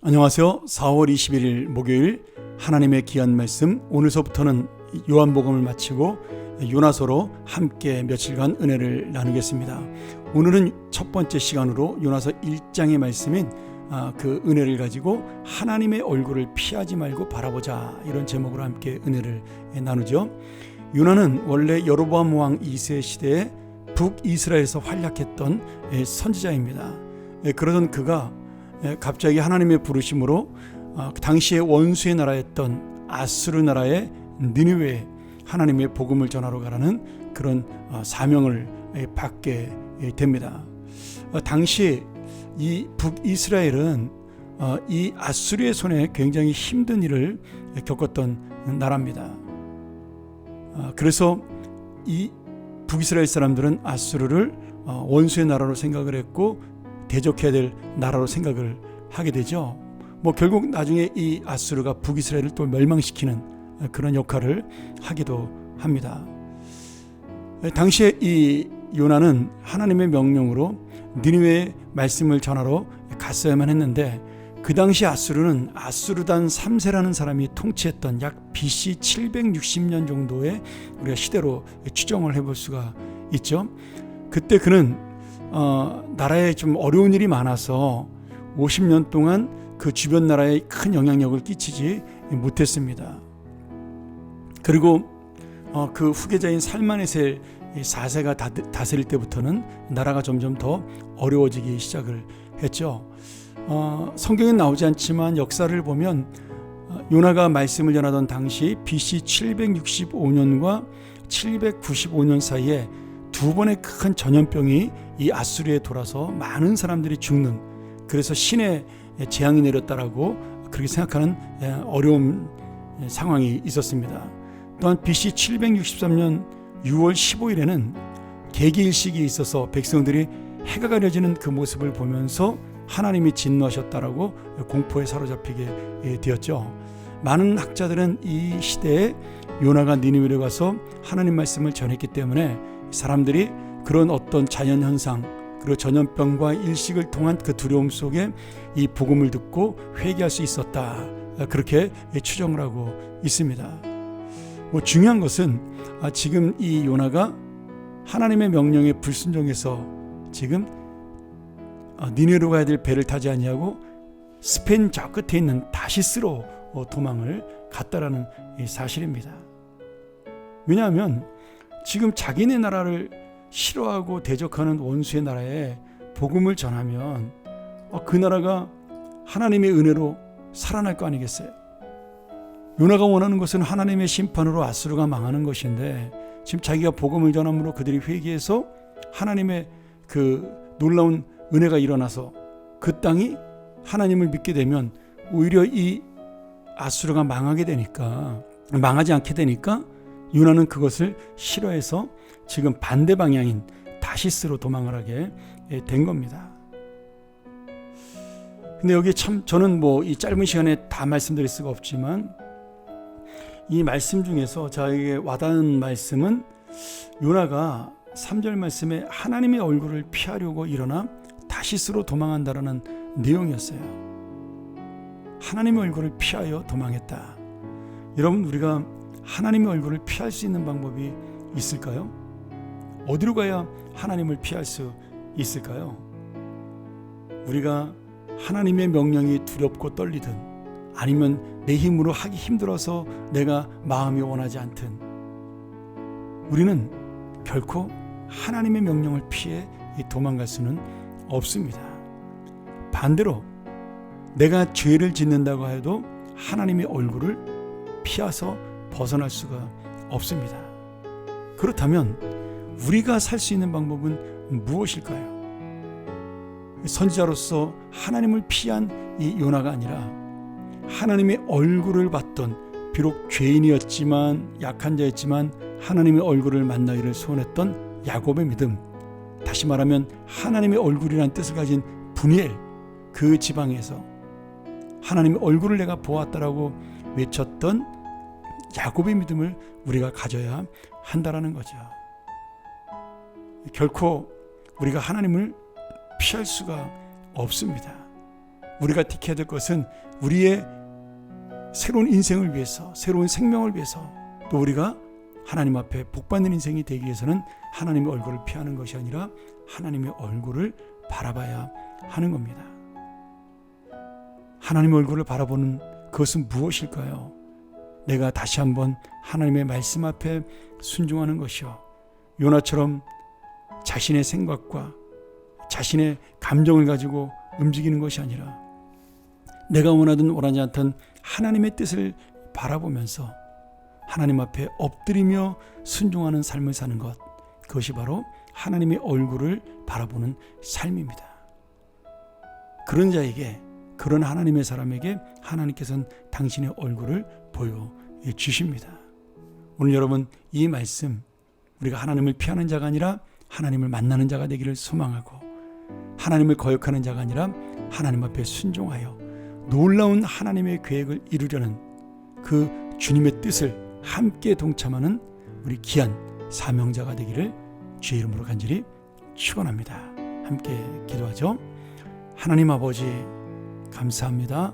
안녕하세요. 4월 21일 목요일 하나님의 귀한 말씀, 오늘서부터는 요한복음을 마치고 요나서로 함께 며칠간 은혜를 나누겠습니다. 오늘은 첫 번째 시간으로 요나서 1장의 말씀인 그 은혜를 가지고 하나님의 얼굴을 피하지 말고 바라보자, 이런 제목으로 함께 은혜를 나누죠. 요나는 원래 여로보암 왕 2세 시대에 북이스라엘에서 활약했던 선지자입니다. 그러던 그가 갑자기 하나님의 부르심으로 당시의 원수의 나라였던 아수르 나라의 니느웨에 하나님의 복음을 전하러 가라는 그런 사명을 받게 됩니다. 당시 이 북이스라엘은 이 아수르의 손에 굉장히 힘든 일을 겪었던 나라입니다. 그래서 이 북이스라엘 사람들은 아수르를 원수의 나라로 생각을 했고 대적해야 될 나라로 생각을 하게 되죠. 결국 나중에 이 아수르가 북이스라엘을 또 멸망시키는 그런 역할을 하기도 합니다. 당시에 이 요나는 하나님의 명령으로 니느웨의 말씀을 전하러 갔어야만 했는데, 그 당시 아수르는 아수르단 3세라는 사람이 통치했던 약 BC 760년 정도의 우리가 시대로 추정을 해볼 수가 있죠. 그때 그는 나라에 좀 어려운 일이 많아서 50년 동안 그 주변 나라에 큰 영향력을 끼치지 못했습니다. 그리고 그 후계자인 살마네셀 4세가 다스릴 때부터는 나라가 점점 더 어려워지기 시작을 했죠. 성경에 나오지 않지만 역사를 보면 요나가 말씀을 전하던 당시 BC 765년과 795년 사이에 두 번의 큰 전염병이 이 아수르에 돌아서 많은 사람들이 죽는, 그래서 신의 재앙이 내렸다라고 그렇게 생각하는 어려운 상황이 있었습니다. 또한 BC 763년 6월 15일에는 개기일식이 있어서 백성들이 해가 가려지는 그 모습을 보면서 하나님이 진노하셨다라고 공포에 사로잡히게 되었죠. 많은 학자들은 이 시대에 요나가 니느웨로 가서 하나님 말씀을 전했기 때문에 사람들이 그런 어떤 자연현상, 그리고 전염병과 일식을 통한 그 두려움 속에 이 복음을 듣고 회개할 수 있었다, 그렇게 추정을 하고 있습니다. 중요한 것은 지금 이 요나가 하나님의 명령에 불순종해서 지금 니느웨로 가야 될 배를 타지 아니하고 스페인 저 끝에 있는 다시스로 도망을 갔다라는 사실입니다. 왜냐하면 지금 자기네 나라를 싫어하고 대적하는 원수의 나라에 복음을 전하면 그 나라가 하나님의 은혜로 살아날 거 아니겠어요? 요나가 원하는 것은 하나님의 심판으로 아수르가 망하는 것인데, 지금 자기가 복음을 전함으로 그들이 회개해서 하나님의 그 놀라운 은혜가 일어나서 그 땅이 하나님을 믿게 되면 오히려 이 아수르가 망하지 않게 되니까 요나는 그것을 싫어해서 지금 반대 방향인 다시스로 도망을 하게 된 겁니다. 근데 여기 참 저는 이 짧은 시간에 다 말씀드릴 수가 없지만, 이 말씀 중에서 저에게 와닿은 말씀은 요나가 3절 말씀에 하나님의 얼굴을 피하려고 일어나 다시스로 도망한다라는 내용이었어요. 하나님의 얼굴을 피하여 도망했다. 여러분, 우리가 하나님의 얼굴을 피할 수 있는 방법이 있을까요? 어디로 가야 하나님을 피할 수 있을까요? 우리가 하나님의 명령이 두렵고 떨리든, 아니면 내 힘으로 하기 힘들어서 내가 마음이 원하지 않든, 우리는 결코 하나님의 명령을 피해 도망갈 수는 없습니다. 반대로 내가 죄를 짓는다고 해도 하나님의 얼굴을 피해서 벗어날 수가 없습니다. 그렇다면 우리가 살 수 있는 방법은 무엇일까요? 선지자로서 하나님을 피한 이 요나가 아니라 하나님의 얼굴을 봤던, 비록 죄인이었지만 약한 자였지만 하나님의 얼굴을 만나기를 소원했던 야곱의 믿음, 다시 말하면 하나님의 얼굴이라는 뜻을 가진 분이엘, 그 지방에서 하나님의 얼굴을 내가 보았다라고 외쳤던 야곱의 믿음을 우리가 가져야 한다라는 거죠. 결코 우리가 하나님을 피할 수가 없습니다. 우리가 지켜야 될 것은 우리의 새로운 인생을 위해서, 새로운 생명을 위해서, 또 우리가 하나님 앞에 복받는 인생이 되기 위해서는 하나님의 얼굴을 피하는 것이 아니라 하나님의 얼굴을 바라봐야 하는 겁니다. 하나님의 얼굴을 바라보는 그것은 무엇일까요? 내가 다시 한번 하나님의 말씀 앞에 순종하는 것이요, 요나처럼 자신의 생각과 자신의 감정을 가지고 움직이는 것이 아니라 내가 원하든 원하지 않든 하나님의 뜻을 바라보면서 하나님 앞에 엎드리며 순종하는 삶을 사는 것, 그것이 바로 하나님의 얼굴을 바라보는 삶입니다. 그런 자에게, 그런 하나님의 사람에게 하나님께서는 당신의 얼굴을 보여주십니다. 오늘 여러분, 이 말씀, 우리가 하나님을 피하는 자가 아니라 하나님을 만나는 자가 되기를 소망하고, 하나님을 거역하는 자가 아니라 하나님 앞에 순종하여 놀라운 하나님의 계획을 이루려는 그 주님의 뜻을 함께 동참하는 우리 귀한 사명자가 되기를 주의 이름으로 간절히 축원합니다. 함께 기도하죠. 하나님 아버지, 감사합니다.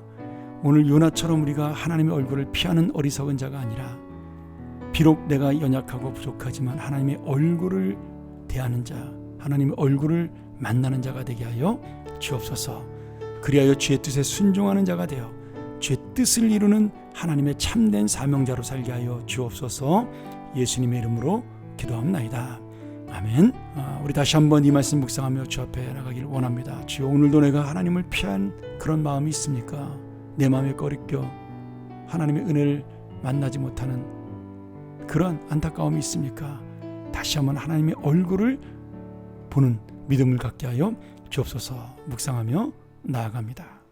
오늘 요나처럼 우리가 하나님의 얼굴을 피하는 어리석은 자가 아니라, 비록 내가 연약하고 부족하지만 하나님의 얼굴을 대하는 자, 하나님의 얼굴을 만나는 자가 되게 하여 주옵소서. 그리하여 주의 뜻에 순종하는 자가 되어 주의 뜻을 이루는 하나님의 참된 사명자로 살게 하여 주옵소서. 예수님의 이름으로 기도합나이다. 아멘. 우리 다시 한번 이 말씀 묵상하며 주 앞에 나가길 원합니다. 주여, 오늘도 내가 하나님을 피한 그런 마음이 있습니까? 내 마음에 꺼리껴 하나님의 은혜를 만나지 못하는 그런 안타까움이 있습니까? 다시 한번 하나님의 얼굴을 보는 믿음을 갖게 하여 주옵소서. 묵상하며 나아갑니다.